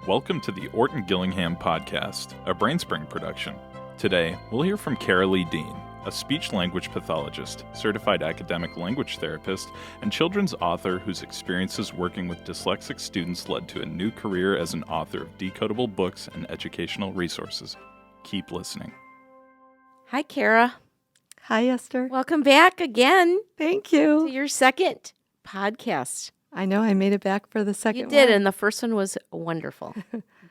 Welcome to the Orton Gillingham Podcast, a Brainspring production. Today, we'll hear from Carolee Dean, a speech-language pathologist, certified academic language therapist, and children's author whose experiences working with dyslexic students led to a new career as an author of decodable books and educational resources. Keep listening. Hi, Kara. Hi, Esther. Welcome back again Thank to you. your second podcast. I know I made it back for the second You did, one. and the first one was wonderful.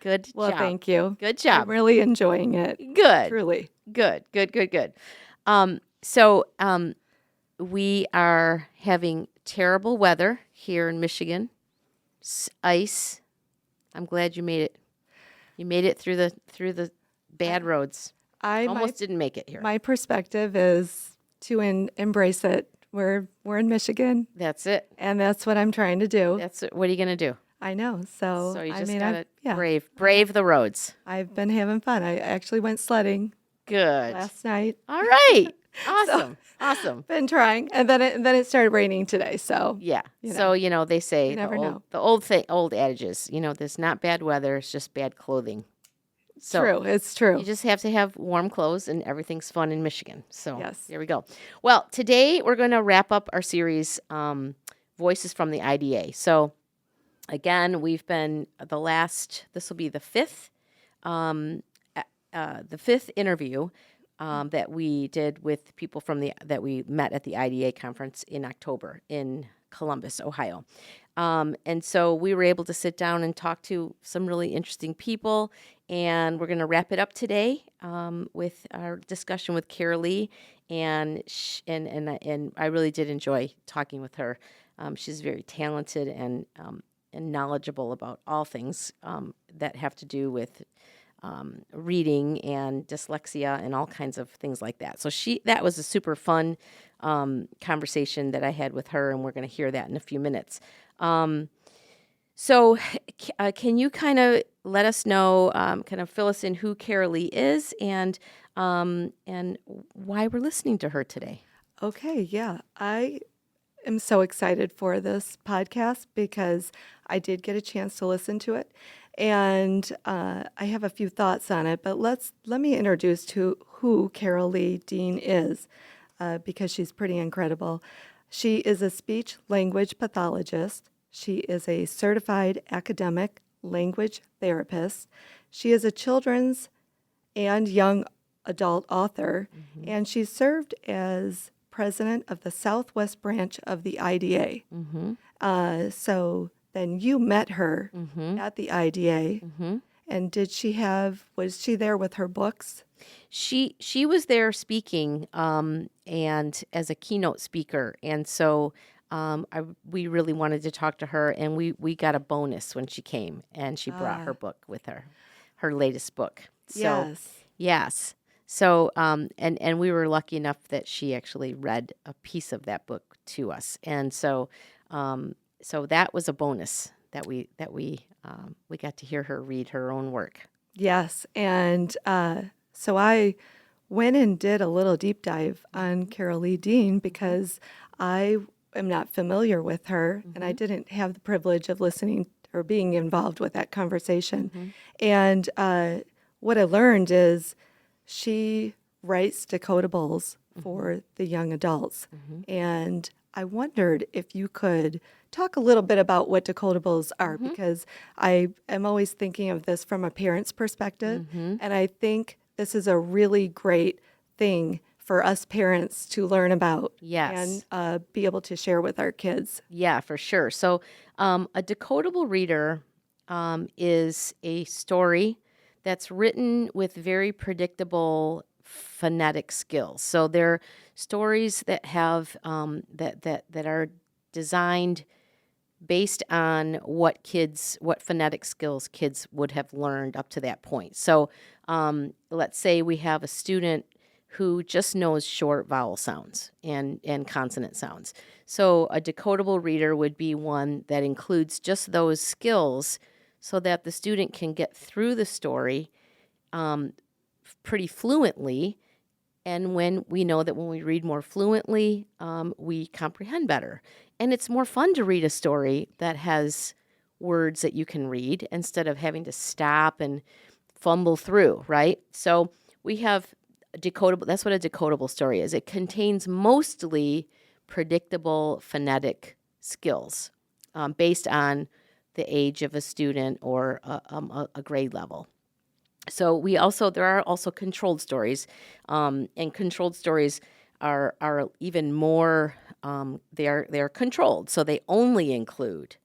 Good Well, job. thank you. Good I'm job. really enjoying it. Good. Truly. Good. So we are having terrible weather here in Michigan. Ice. I'm glad you made it. You made it through the bad roads. Almost didn't make it here. My perspective is to embrace it. We're in Michigan, That's it. and that's what I'm trying to do. What are you gonna do? I know. So, So you I just mean, gotta yeah, brave the roads. I've been having fun. I actually went sledding Good. last night. All right. Awesome. Been trying, and then it started raining today. So Yeah. You know, So, they say you never know. the old adages, there's not bad weather, it's just bad clothing. So true. It's true. you just have to have warm clothes and everything's fun in Michigan. So Yes. there we go. Well, today we're going to wrap up our series, Voices from the IDA. So again, we've been this will be the fifth interview that we did with people that we met at the IDA conference in October in Columbus, Ohio. And so we were able to sit down and talk to some really interesting people, and we're going to wrap it up today with our discussion with Carolee, and I really did enjoy talking with her. She's very talented and knowledgeable about all things that have to do with reading and dyslexia and all kinds of things like that. So that was a super fun conversation that I had with her, and we're going to hear that in a few minutes. So can you kind of let us know, kind of fill us in who Carolee is and why we're listening to her today? Okay, yeah. I am so excited for this podcast because I did get a chance to listen to it, and I have a few thoughts on it. But let me introduce who Carolee Dean is, because she's pretty incredible. She is a speech-language pathologist. She is a certified academic language therapist. She is a children's and young adult author, and she served as president of the Southwest branch of the IDA. So then you met her at the IDA, and was she there with her books? She was there speaking and as a keynote speaker, and so we really wanted to talk to her, and we got a bonus when she came, and she brought her book with her latest book. So, yes. So, and we were lucky enough that she actually read a piece of that book to us, and so that was a bonus that we got to hear her read her own work. Yes, and so I went and did a little deep dive on Carolee Dean because I am not familiar with her, and I didn't have the privilege of listening or being involved with that conversation. And what I learned is she writes decodables for the young adults. And I wondered if you could talk a little bit about what decodables are, because I am always thinking of this from a parent's perspective, and I think this is a really great thing for us parents to learn about. Yes. And be able to share with our kids. Yeah, for sure. So a decodable reader is a story that's written with very predictable phonetic skills. So they're stories that have that are designed based on what phonetic skills kids would have learned up to that point. So let's say we have a student who just knows short vowel sounds and consonant sounds. So a decodable reader would be one that includes just those skills so that the student can get through the story pretty fluently. And when we know that when we read more fluently, we comprehend better. And it's more fun to read a story that has words that you can read instead of having to stop and fumble through, right? So we have a decodable, that's what a decodable story is. It contains mostly predictable phonetic skills based on the age of a student or a grade level. So there are also controlled stories, and controlled stories are even more. They are controlled, so they only include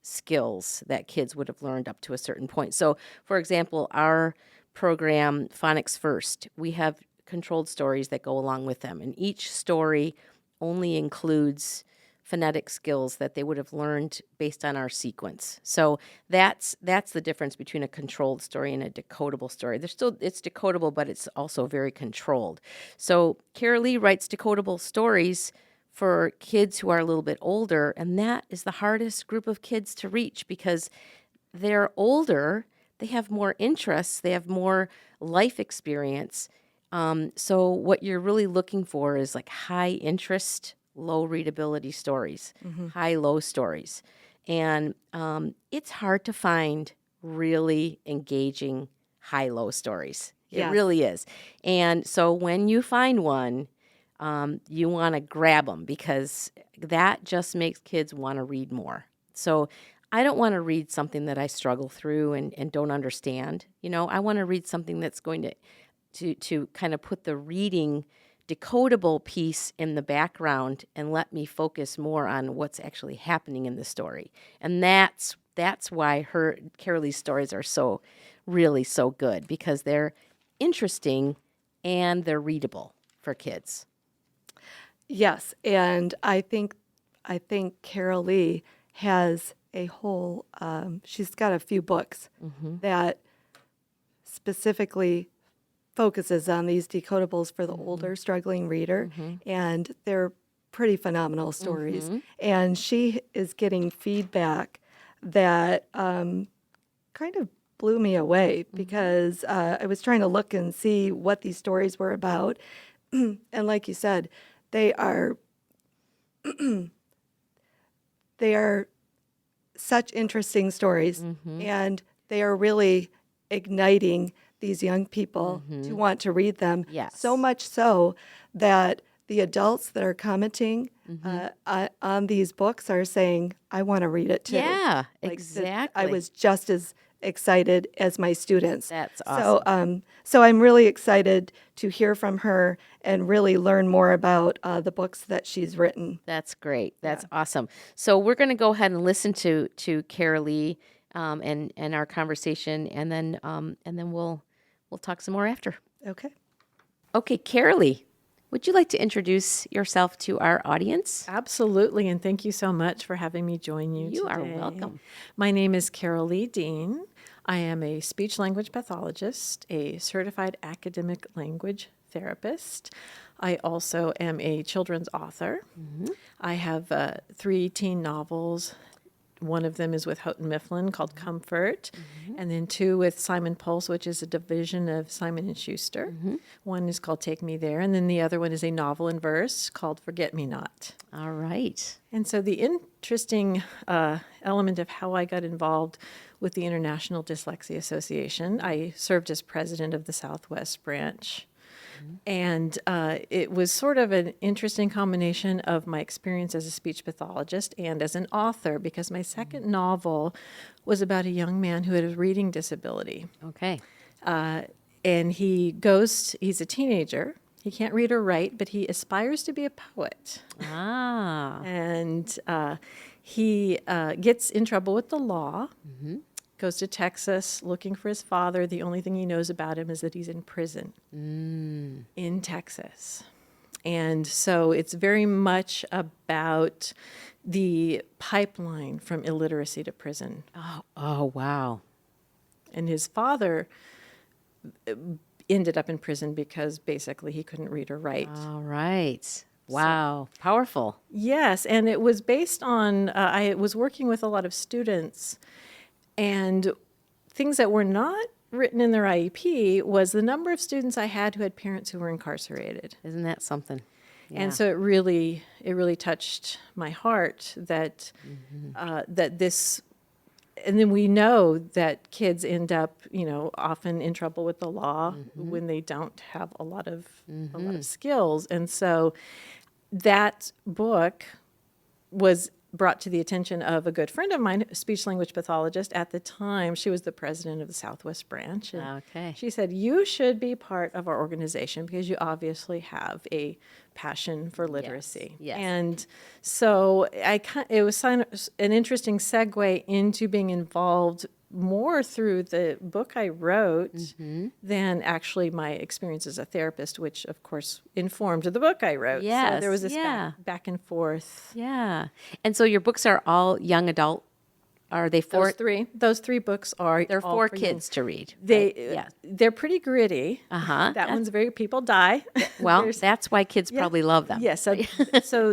skills that kids would have learned up to a certain point. So, for example, our program Phonics First, we have controlled stories that go along with them, and each story only includes phonetic skills that they would have learned based on our sequence. So that's the difference between a controlled story and a decodable story. It's decodable, but it's also very controlled. So Carolee writes decodable stories for kids who are a little bit older, and that is the hardest group of kids to reach because they're older, they have more interests, they have more life experience. So what you're really looking for is like high interest, low readability stories, high-low stories. And it's hard to find really engaging high-low stories. It Yes. really is. And so when you find one, you want to grab them because that just makes kids want to read more. So I don't want to read something that I struggle through and don't understand. I want to read something that's going to kind of put the reading decodable piece in the background and let me focus more on what's actually happening in the story. And that's why Carolee's stories are so good because they're interesting and they're readable for kids. Yes, and I think Carolee has a whole. She's got a few books that specifically focuses on these decodables for the older struggling reader, and they're pretty phenomenal stories. And she is getting feedback that kind of blew me away because I was trying to look and see what these stories were about, and like you said, they are such interesting stories, and they are really igniting these young people to want to read them. Yes. So much so that the adults that are commenting on these books are saying, I want to read it too. Yeah, Like, exactly. I was just as excited as my students. That's awesome. So I'm really excited to hear from her and really learn more about the books that she's written. That's great. That's awesome. So we're going to go ahead and listen to Carolee and our conversation, and then we'll talk some more after. Okay. Okay, Carolee, would you like to introduce yourself to our audience? Absolutely, and thank you so much for having me join you You are today. welcome. My name is Carolee Dean. I am a speech-language pathologist, a certified academic language therapist. I also am a children's author. I have 3 teen novels. One of them is with Houghton Mifflin called Comfort, and then 2 with Simon Pulse, which is a division of Simon & Schuster. One is called Take Me There, and then the other one is a novel in verse called Forget Me Not. All right. And so the interesting element of how I got involved with the International Dyslexia Association, I served as president of the Southwest branch. And it was sort of an interesting combination of my experience as a speech pathologist and as an author, because my second novel was about a young man who had a reading disability. Okay. And he's a teenager. He can't read or write, but he aspires to be a poet. Ah. And he gets in trouble with the law. Goes to Texas looking for his father. The only thing he knows about him is that he's in prison in Texas. And so it's very much about the pipeline from illiteracy to prison. Oh, wow. And his father ended up in prison because basically he couldn't read or write. All right. Wow. Powerful. Yes, and it was based on, I was working with a lot of students, and things that were not written in their IEP was the number of students I had who had parents who were incarcerated. Isn't that something? Yeah. And so it really touched my heart that that this and then we know that kids end up, often in trouble with the law when they don't have a lot of skills. And so that book was brought to the attention of a good friend of mine, a speech language pathologist. At the time, she was the president of the Southwest branch. And Okay. she said, you should be part of our organization because you obviously have a passion for literacy. Yes. And so it was an interesting segue into being involved more through the book I wrote than actually my experience as a therapist, which of course informed the book I wrote. Yes, So there was this yeah. back and forth. Yeah. And so your books are all young adult. Are they for Those three books are they're all for young- kids to read? They right? they're pretty gritty. Uh-huh. That one's very people die. Well, There's- that's why kids probably love them. Yes. So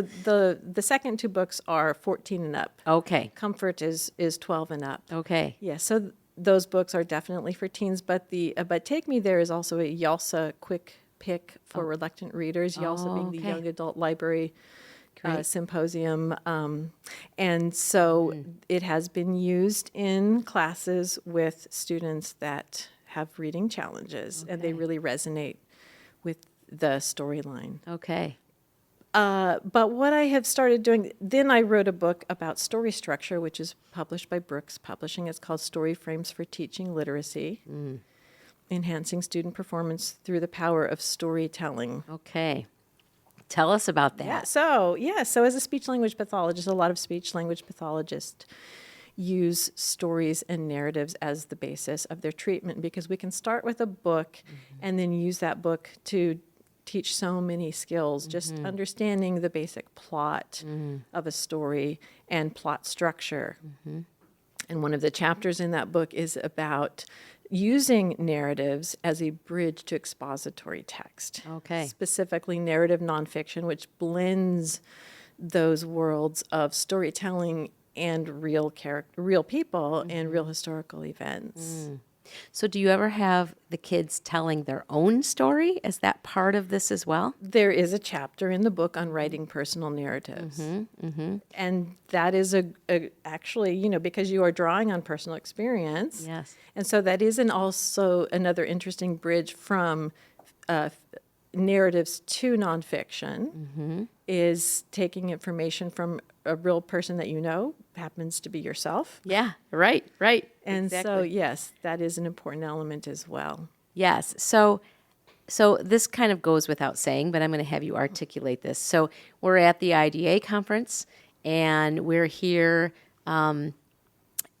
the second two books are 14 and up. Okay. Comfort is 12 and up. Okay. Yeah. So those books are definitely for teens. But but Take Me There is also a YALSA quick pick for reluctant readers. YALSA being the okay. Young Adult Library Great. Symposium. And so it has been used in classes with students that have reading challenges, and they Okay. really resonate with the storyline. Okay. But what I have started doing, then I wrote a book about story structure, which is published by Brooks Publishing. It's called Story Frames for Teaching Literacy, Enhancing Student Performance Through the Power of Storytelling. Okay. Tell us about that. So as a speech language pathologist, a lot of speech language pathologists use stories and narratives as the basis of their treatment, because we can start with a book and then use that book to teach so many skills, just understanding the basic plot of a story and plot structure. And one of the chapters in that book is about using narratives as a bridge to expository text. Okay. Specifically narrative nonfiction, which blends those worlds of storytelling and real people and real historical events. So do you ever have the kids telling their own story? Is that part of this as well? There is a chapter in the book on writing personal narratives. And that is actually, because you are drawing on personal experience. Yes. And so that is also another interesting bridge from narratives to nonfiction, is taking information from a real person that happens to be yourself. Yeah. Right. Right. And so, Exactly. yes, that is an important element as well. Yes. So this kind of goes without saying, but I'm going to have you articulate this. So we're at the IDA conference, and we're here, and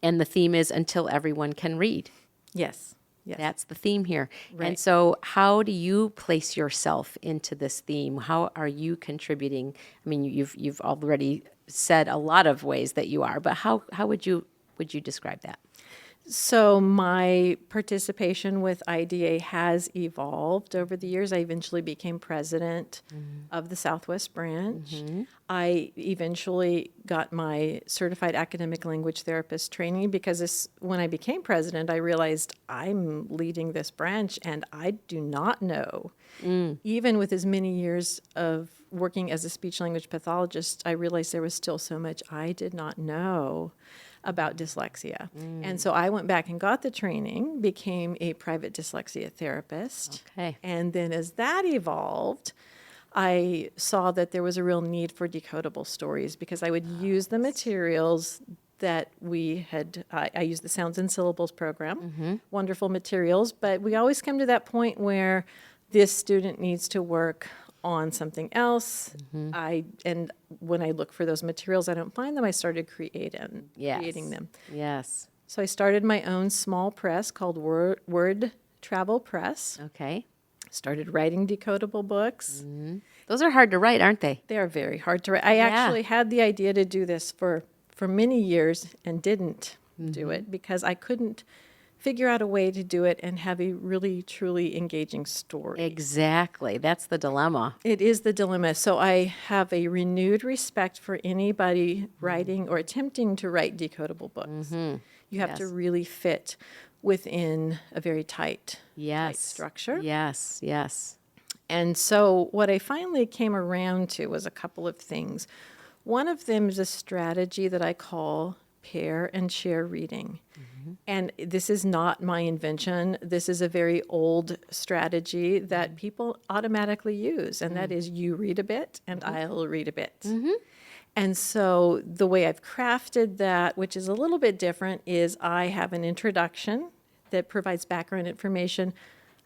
the theme is Until Everyone Can Read. Yes. Yes. That's the theme here. And Right. so how do you place yourself into this theme? How are you contributing? I mean, you've already said a lot of ways that you are, but how would you describe that? So my participation with IDA has evolved over the years. I eventually became president of the Southwest branch. I eventually got my certified academic language therapist training because when I became president, I realized I'm leading this branch and I do not know. Even with as many years of working as a speech language pathologist, I realized there was still so much I did not know about dyslexia. And so I went back and got the training, became a private dyslexia therapist. Okay. And then as that evolved, I saw that there was a real need for decodable stories because I would use the materials that we had. I used the Sounds and Syllables program, wonderful materials, but we always come to that point where this student needs to work on something else. And when I look for those materials, I don't find them. I started creating them. Yes. So I started my own small press called Word Travel Press. Okay. Started writing decodable books. Those are hard to write, aren't they? They are very hard to write. I actually had the idea to do this for many years and didn't do it because I couldn't figure out a way to do it and have a really, truly engaging story. Exactly. That's the dilemma. It is the dilemma. So I have a renewed respect for anybody writing or attempting to write decodable books. You have to Yes. really fit within a very tight structure. Yes. Yes. And so what I finally came around to was a couple of things. One of them is a strategy that I call pair and share reading. And this is not my invention. This is a very old strategy that people automatically use, and that is you read a bit and I'll read a bit. And so the way I've crafted that, which is a little bit different, is I have an introduction that provides background information.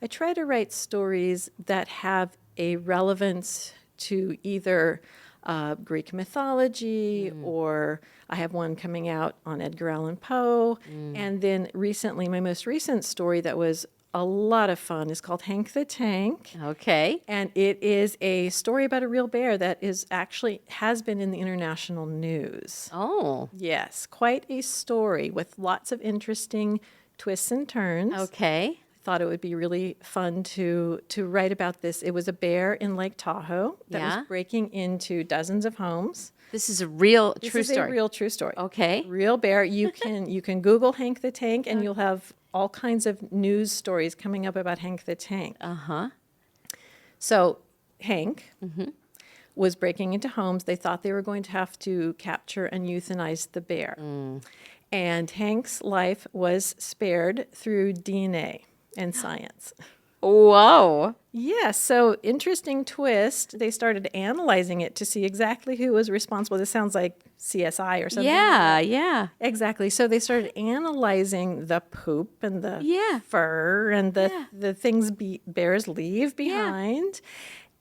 I try to write stories that have a relevance to either Greek mythology, or I have one coming out on Edgar Allan Poe. And then recently, my most recent story that was a lot of fun is called Hank the Tank. Okay. And it is a story about a real bear that is actually has been in the international news. Oh. Yes, quite a story with lots of interesting twists and turns. Okay. Thought it would be really fun to write about this. It was a bear in Lake Tahoe that was breaking into dozens of homes. This is a real This true is story. a real true story. Okay. Real bear. You can Google Hank the Tank and you'll have all kinds of news stories coming up about Hank the Tank. So Hank was breaking into homes. They thought they were going to have to capture and euthanize the bear. And Hank's life was spared through DNA and science. Whoa. Yes, so interesting twist. They started analyzing it to see exactly who was responsible. This sounds like CSI or something. Yeah. Exactly. So they started analyzing the poop and the fur and the things bears leave behind,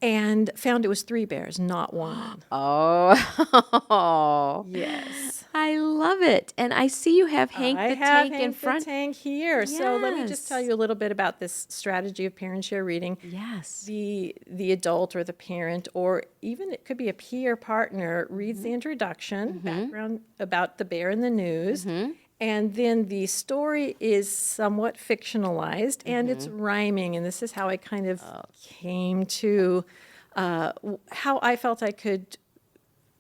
and found it was 3 bears, not 1. Oh. Yes. I love it. And I see you have Hank I the have Tank Hank in front. the Tank here. So let me just tell Yes. you a little bit about this strategy of pair and share reading. Yes. The adult or the parent, or even it could be a peer partner, reads the introduction, background about the bear in the news, and then the story is somewhat fictionalized and it's rhyming. And this is how I kind of came to how I felt I could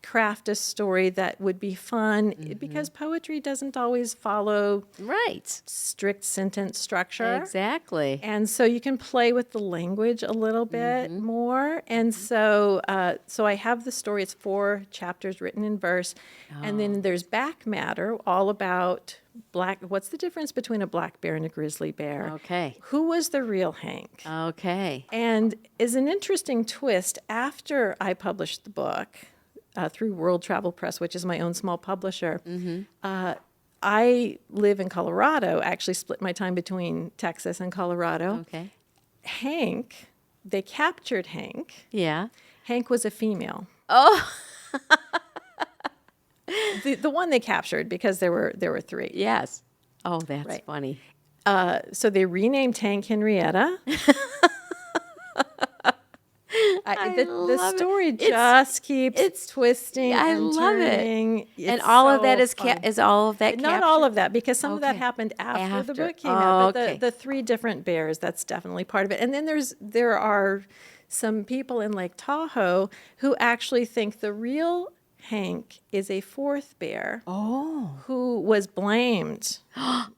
craft a story that would be fun, because poetry doesn't always follow strict sentence structure. Exactly. And so you can play with the language a little bit more. And so so I have the story. It's 4 chapters written in verse. And then there's back matter all about what's the difference between a black bear and a grizzly bear? Okay. Who was the real Hank? Okay. And as an interesting twist, after I published the book through World Travel Press, which is my own small publisher, I live in Colorado, actually split my time between Texas and Colorado. Okay. Hank, they captured Hank. Yeah. Hank was a female. Oh. The one they captured, because there were 3. Yes. Oh, that's funny. So they renamed Hank Henrietta. The story just keeps twisting I and love turning. it. It's And all of so that is fun. all of that Not all of that, because some of that happened after the book came out. But the 3 different bears, that's definitely part of it. And then there are some people in Lake Tahoe who actually think the real Hank is a 4th bear who was blamed.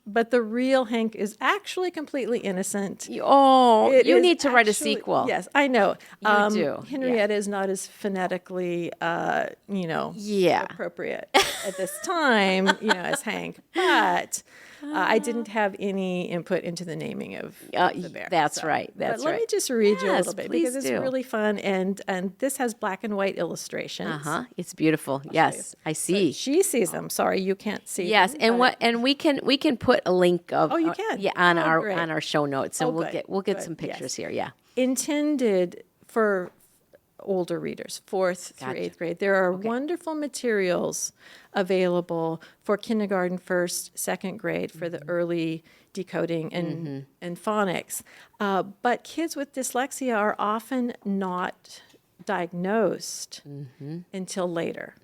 But the real Hank is actually completely innest. Oh, It you is need to write a actually- sequel. Yes, I know. You do, Henrietta is not as phonetically, appropriate at this time, as Hank. But I didn't have any input into the naming of the bear. That's right. But let me just read you a little bit, please because it's do. really fun, and this has black and white illustrations. It's beautiful. Yes, I see. She sees them. Sorry, you can't see. Yes, them, and we can put a link of you can? on Oh, our great. on our show notes, and good, we'll get good, some pictures yes. here. Yeah. Intended for older readers, 4th through 8th grade. There are wonderful materials available for kindergarten, 1st, 2nd grade for the early decoding and phonics. But kids with dyslexia are often not diagnosed until later.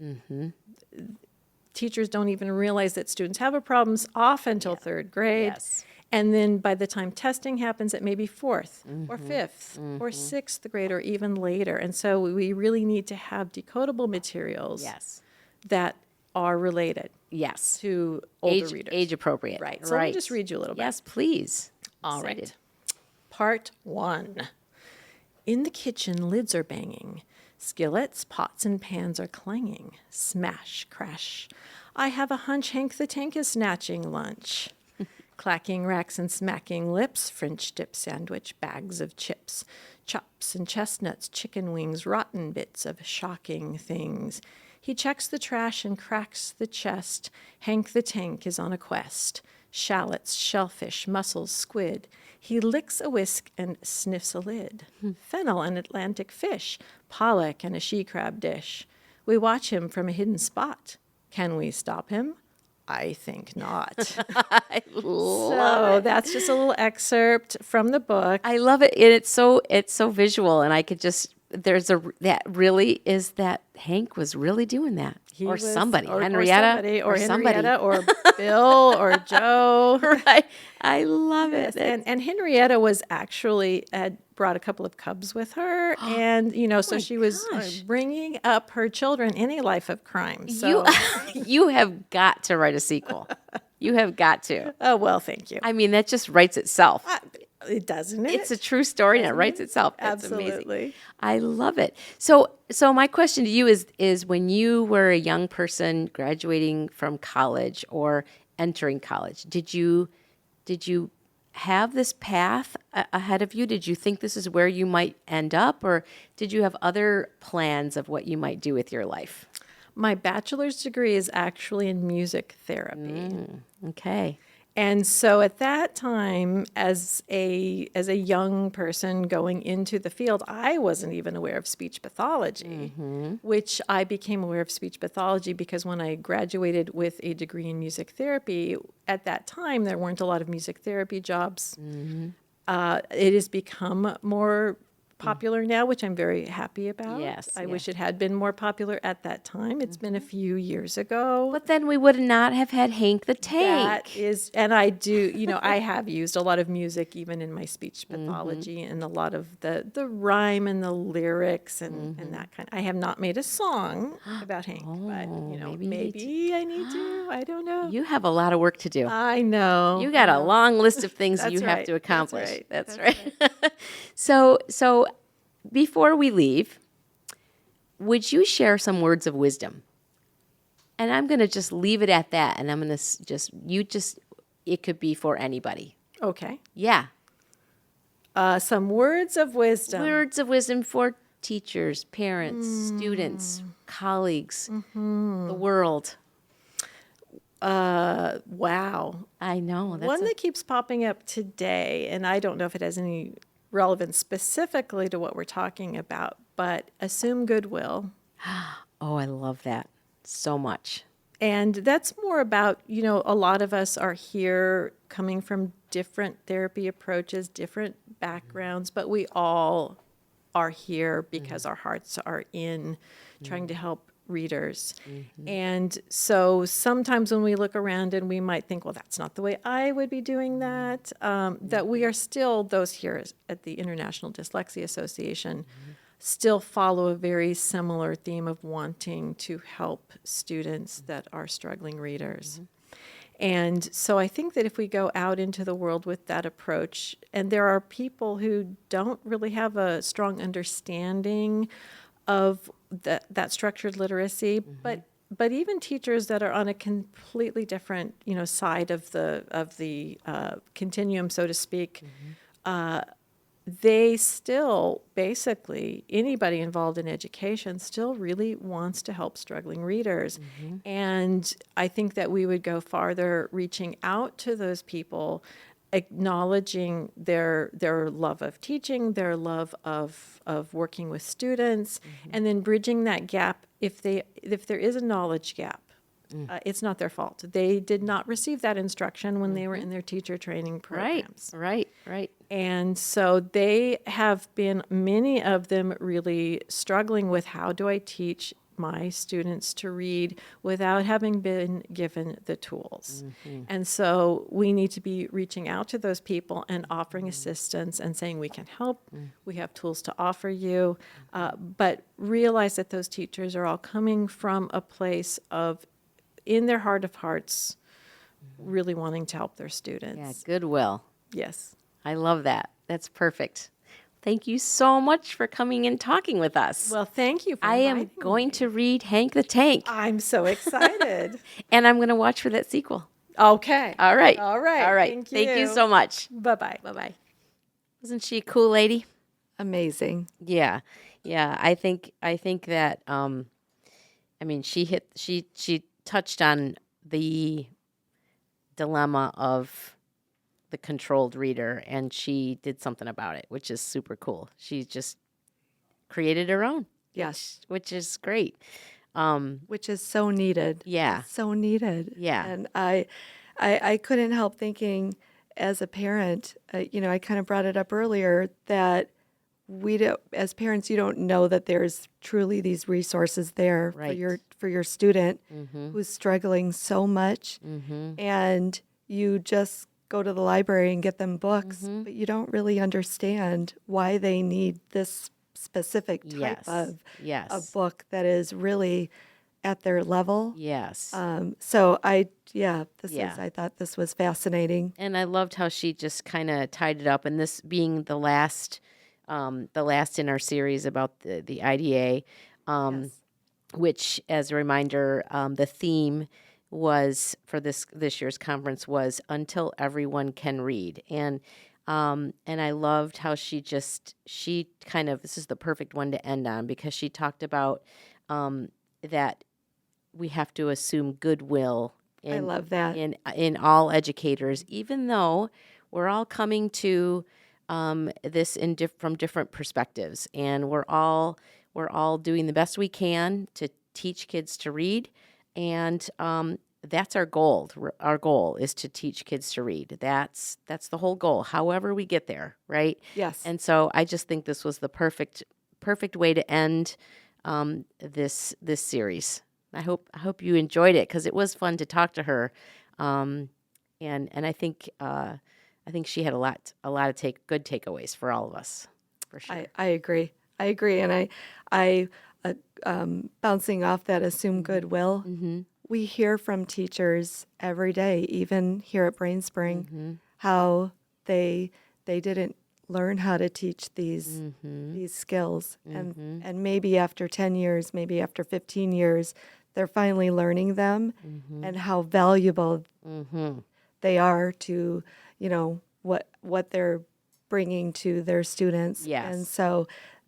Teachers don't even realize that students have a problem often until 3rd grade. Yes. And then by the time testing happens, it may be 4th or 5th or 6th grade or even later. And so we really need to have decodable materials that are related Yes. to older readers. Age appropriate. Right. So let me just read you a little bit. Yes, please. All Excited. right. Part 1. In the kitchen, lids are banging. Skillets, pots, and pans are clanging. Smash, crash. I have a hunch Hank the Tank is snatching lunch. Clacking racks and smacking lips, French dip sandwich, bags of chips, chops and chestnuts, chicken wings, rotten bits of shocking things. He checks the trash and cracks the chest. Hank the Tank is on a quest. Shallots, shellfish, mussels, squid. He licks a whisk and sniffs a lid. Fennel and Atlantic fish, pollock and a she-crab dish. We watch him from a hidden spot. Can we stop him? I think not. I love it. That's just a little excerpt from the book. I love it. And it's so visual, and I could just that Hank was really doing that, somebody, Henrietta, or Henrietta, or Bill, or Joe. Right. I love it. And Henrietta was actually brought a couple of cubs with her, and so she was bringing up her children in a life of crime. So you have got to write a sequel. You have got to. Oh well, thank you. I mean, that just writes itself. It doesn't. It's a true story, and it writes itself. That's Absolutely. Amazing. I love it. So my question to you is when you were a young person graduating from college or entering college, did you have this path ahead of you? Did you think this is where you might end up, or did you have other plans of what you might do with your life? My bachelor's degree is actually in music therapy. Okay. And so at that time, as a young person going into the field, I wasn't even aware of speech pathology, which I became aware of speech pathology because when I graduated with a degree in music therapy, at that time, there weren't a lot of music therapy jobs. It has become more popular now, which I'm very happy about. Yes, I wish it had been more popular at that time. It's been a few years ago. But then we would not have had Hank the Tank. That is, and I do, I have used a lot of music even in my speech pathology and a lot of the rhyme and the lyrics and that kind. I have not made a song about Hank, but maybe I need to. I don't know. You have a lot of work to do. I know. You got a long list of things you have to accomplish. That's right. So before we leave, would you share some words of wisdom? And I'm going to just leave it at that. And I'm going to it could be for anybody. Okay. Yeah. Some words of wisdom. Words of wisdom for teachers, parents, students, colleagues, the world. Wow. I know. One that keeps popping up today, and I don't know if it has any relevance specifically to what we're talking about, but assume goodwill. Oh, I love that so much. And that's more about, a lot of us are here coming from different therapy approaches, different backgrounds, but we all are here because our hearts are in trying to help readers. And so sometimes when we look around and we might think, well, that's not the way I would be doing that, that we are still, those here at the International Dyslexia Association, still follow a very similar theme of wanting to help students that are struggling readers. And so I think that if we go out into the world with that approach, and there are people who don't really have a strong understanding of that structured literacy, but even teachers that are on a completely different side of the continuum, so to speak, they still basically anybody involved in education still really wants to help struggling readers, and I think that we would go farther reaching out to those people, acknowledging their love of teaching, their love of working with students, and then bridging that gap if there is a knowledge gap. It's not their fault. They did not receive that instruction when they were in their teacher training programs. Right. And so they have been, many of them, really struggling with how do I teach my students to read without having been given the tools. And so we need to be reaching out to those people and offering assistance and saying we can help, we have tools to offer you, but realize that those teachers are all coming from a place of, in their heart of hearts, really wanting to help their students. Yeah, goodwill. Yes. I love that. That's perfect. thank you so much for coming and talking with us. Well, thank you for I am inviting going me. to read Hank the Tank, I'm so excited. and I'm going to watch for that sequel. Okay. All right. All right. All right. Thank you so much. Bye-bye. Bye-bye. Wasn't she a cool lady? Amazing. Yeah. I think that she touched on the dilemma of the controlled reader, and she did something about it, which is super cool. She just created her own. Yes. Which is great. Which is so needed. Yeah. It's so needed. Yeah. And I couldn't help thinking as a parent, I kind of brought it up earlier that as parents, you don't know that there's truly these resources there Right. for your student Mm-hmm. who's struggling so much, Mm-hmm. and you just go to the library and get them books, Mm-hmm. but you don't really understand why they need this specific type of Yes. book that is really at their level. Yes. So I thought this was fascinating. And I loved how she just kind of tied it up, and this being the last in our series about the IDA, Yes. which, as a reminder, the theme was for this year's conference was "Until Everyone Can Read," and I loved how she kind of, this is the perfect one to end on, because she talked about that we have to assume goodwill I love that. in all educators, even though we're all coming to this from different perspectives, and we're all doing the best we can to teach kids to read, and that's our goal. Our goal is to teach kids to read. That's the whole goal. However we get there, right? Yes. And so I just think this was the perfect way to end this series. I hope you enjoyed it, because it was fun to talk to her, and I think she had a lot of good takeaways for all of us, for sure. I agree. And I bouncing off that assume goodwill. Mm-hmm. We hear from teachers every day, even here at Brainspring, Mm-hmm. how they didn't learn how to teach these Mm-hmm. skills, Mm-hmm. and maybe after 10 years, maybe after 15 years, they're finally learning them, Mm-hmm. and how valuable Mm-hmm. they are to what they're bringing to their students. Yes. And so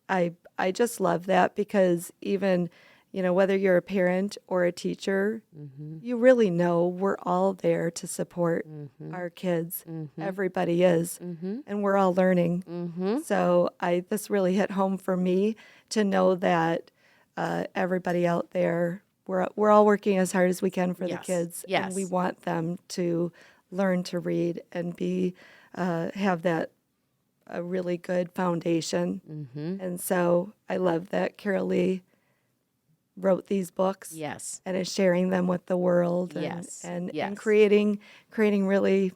I just love that, because even whether you're a parent or a teacher, Mm-hmm. you really know we're all there to support Mm-hmm. our kids. Mm-hmm. Everybody is, Mm-hmm. and we're all learning. Mm-hmm. So this really hit home for me to know that everybody out there, we're all working as hard as we can for the Yes. kids, Yes. and we want them to learn to read and have that a really good foundation. Mm-hmm. And so I love that Carolee wrote these books, Yes. and is sharing them with the world, and Yes. and, Yes. and creating really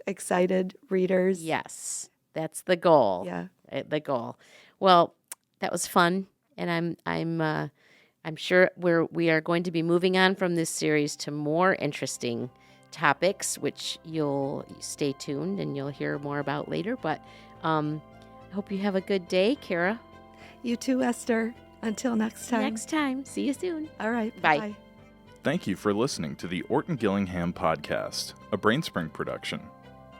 excited readers. Yes. That's the goal. Yeah. The goal. Well, that was fun, and I'm sure we are going to be moving on from this series to more interesting topics, which you'll stay tuned and you'll hear more about later. But I hope you have a good day, Kara. You too, Esther. Until next time. Next time. See you soon. All right. Bye. Bye. Thank you for listening to the Orton Gillingham Podcast, a Brainspring production.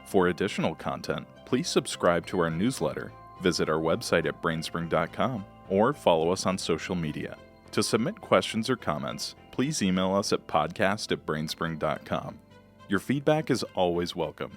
For additional content, please subscribe to our newsletter, visit our website at brainspring.com, or follow us on social media. To submit questions or comments, please email us at podcast@brainspring.com. Your feedback is always welcome.